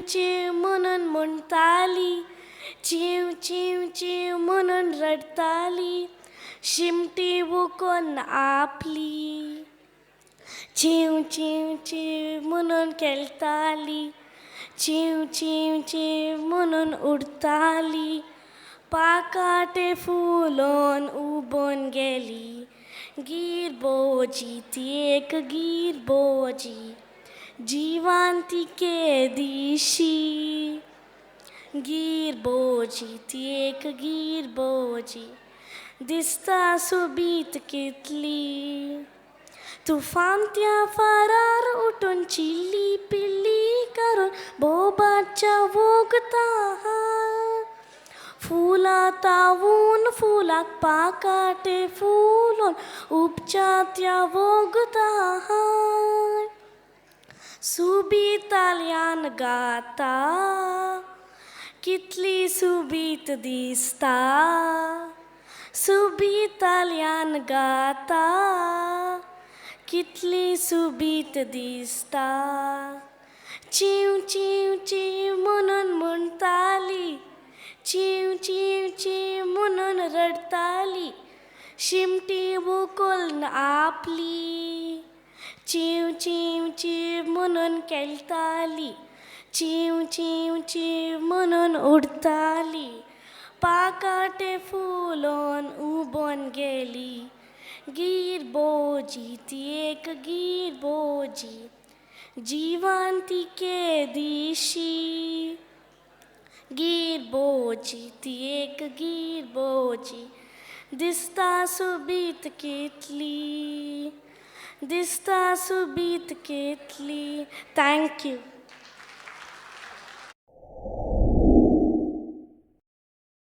चिव म्हणून म्हणटाली, चिव चिव चिव म्हणून रडटाली, शिमटी उखून आपली. चिव चिव चिव म्हणून खेळटाली, चिव चिव चिव म्हणून उडटाली, पाकाटे फुलोन उबोन गेली. गिरबोजी ती एक गिरबोजी, जिवान तिके दिशी. गिरबोजी ती एक गिरबोजी, दिसता सुबीत कितली. तुफान त्या फारार उठून चिल्ली पिल्ली करून बोबाच्या वोगता. फुलां तावून फुलाक पाकाटे फुलोन उपच्या त्या वोगता. सुबीताल्यान गाता, कितली सुबीत दिसता. सुबीताल्यान गाता, कितली सुबीत दिसता. चिव चिव चिव म्हणून म्हणटाली, चिव चिव चिव म्हणून रडटाली, शिमटी उखून आपली. चिव चिव चिव म्हणून खेळटाली, चिव चिव चिव म्हणून उडटाली, पाकाटे फुलोन उबोन गेली. गिरबोजी ती एक गिरबोजी, जिवान तिके दिशी. गिरबोजी ती एक गिरबोजी, दिसता सुबीत कितली. दिसता सुबीत कितली. Thank you.